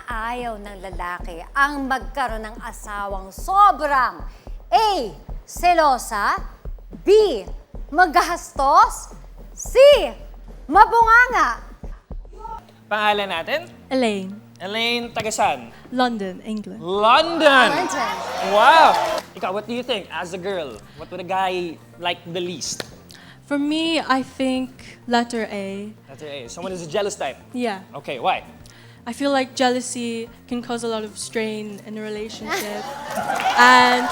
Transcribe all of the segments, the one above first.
Aayaw ng lalaki ang magkaroon ng asawang sobrang A. Selosa, B. Maghahastos, C. Mabunganga. Pangalan natin? Elaine, Elaine, taga saan? London, England. London! London. Wow! Ikaw, what do you think as a girl? What would a guy like the least? For me, I think letter A. Letter A. Someone who's a jealous type. Yeah. Okay, why? I feel like jealousy can cause a lot of strain in a relationship. And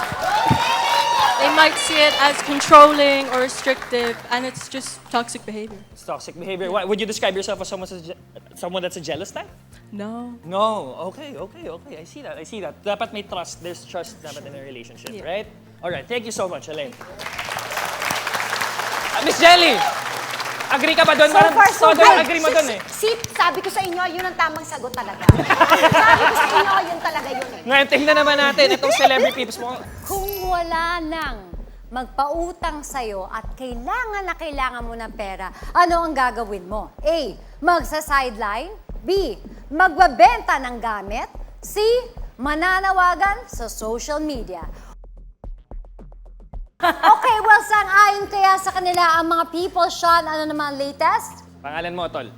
they might see it as controlling or restrictive, and it's just toxic behavior. It's toxic behavior. Why? Would you describe yourself as someone that's a jealous type? No. No. Okay. I see that. Dapat may trust. There's trust dapat in a relationship, Yeah. right? All right. Thank you so much, Elaine. Miss Jelly! Agree ka ba doon? So far, so good. Agree mo doon eh. Sabi ko sa inyo, yun ang tamang sagot talaga. Sabi ko sa inyo, yun talaga yun eh. Ngayon, tingnan naman natin itong celebrity tips mo. Kung wala nang magpautang sa'yo at kailangan na kailangan mo ng pera, ano ang gagawin mo? A. Magsa-sideline. B. Magbabenta ng gamit. C. Mananawagan sa social media. Okay, well, sang-ayon kaya sa kanila ang mga people. Sean, ano naman ang latest? Pangalan mo, Tol.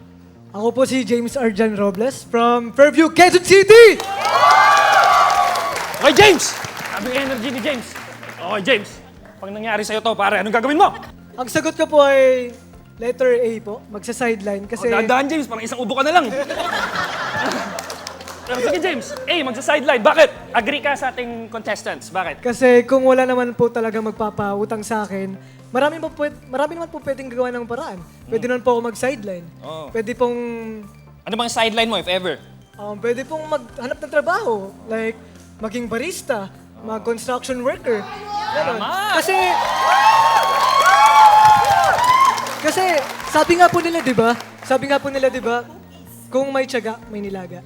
Ako po si James Arjan Robles from Fairview, Quezon City! Okay, James! Sabi yung energy ni James. Okay, James. Pag nangyari sa'yo to, pare, anong gagawin mo? Ang sagot ko po ay letter A po, magsa-sideline kasi... Dahan-dahan, James. Parang isang ubo ka na lang. Sige, James. Magsa-sideline. Bakit? Agree ka sa ating contestants. Bakit? Kasi kung wala naman po talaga magpapautang sa akin, marami naman po pwedeng gawa ng paraan. Pwede naman po ako mag-sideline. Oo. Pwede pong, Ano bang sideline mo, if ever? pwede pong maghanap ng trabaho. Like, maging barista, mag-construction worker. Ganon. Tama! Kasi, sabi nga po nila, di ba? Kung may tiyaga, may nilaga.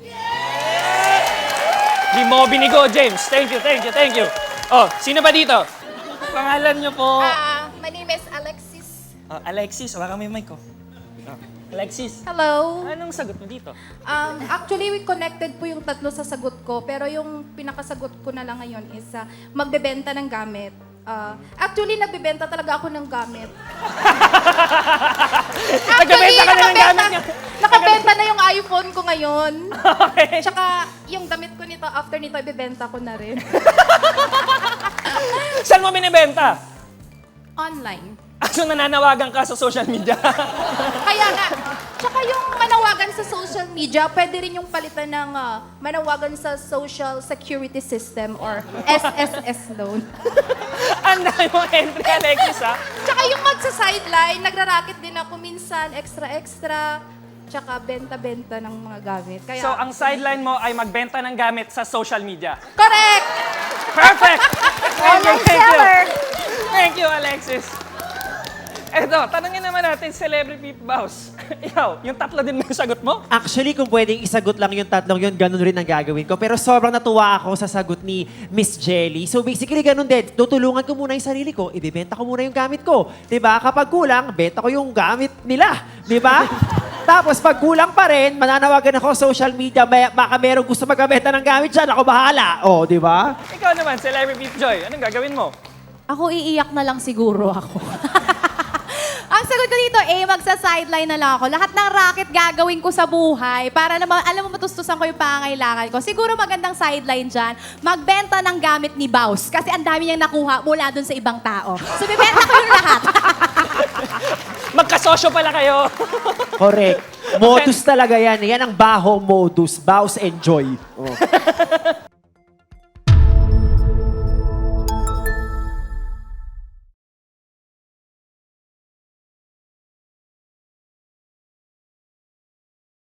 Di mo binigo, James. Thank you. Oh, sino ba dito? Pangalan niyo po? My name is Alexis. Alexis. Wala may mic ko. Alexis. Hello. Anong sagot mo dito? Actually, we connected po yung tatlo sa sagot ko, pero yung pinakasagot ko na lang ngayon is magbebenta ng gamit. Actually, nagbebenta talaga ako ng gamit. Nagbebenta ka na ng gamit niya. Nakabenta na yung iPhone ko ngayon. Okay. Tsaka, yung damit ko nito, after nito, ibebenta ko na rin. Saan mo binibenta? Online. So nananawagan ka sa social media? Kaya nga, tsaka yung manawagan sa social media, pwede rin yung palitan ng manawagan sa Social Security System or SSS loan. Ang dami mong entry, Alexis, ha? Tsaka yung magsa-sideline, nagra-racket din ako minsan, extra-extra, tsaka benta-benta ng mga gamit. Kaya, So, ang sideline mo ay magbenta ng gamit sa social media. correct! Perfect! Online seller. Thank you, Alexis. Eto, tanongin naman natin, celebrity boss. Ikaw, yung tatlo din mo yung sagot mo? Actually, kung pwedeng isagot lang yung tatlong yun, ganun rin ang gagawin ko. Pero sobrang natuwa ako sa sagot ni Miss Jelly. So basically, ganun din. Tutulungan ko muna yung sarili ko. Ibibenta ko muna yung gamit ko. 'Di ba? Kapag kulang, benta ko yung gamit nila. 'Di ba? Tapos pag kulang pa rin, mananawagan ako sa social media. Baka merong gusto magbenta ng gamit dyan. Ako bahala. O, 'di ba? Ikaw naman, celebrity Joy. Anong gagawin mo? Ako iiyak na lang siguro ako. Ang sagot ko dito, magsa-sideline na lang ako. Lahat ng racket gagawin ko sa buhay para naman, alam mo, matustusan ko yung pangangailangan ko. Siguro magandang sideline dyan, magbenta ng gamit ni Baus. Kasi ang dami niyang nakuha mula dun sa ibang tao. So, bibenta ko yung lahat. Magkasosyo pala kayo. Correct. Modus talaga yan. Yan ang baho modus. Baus enjoy. Oh.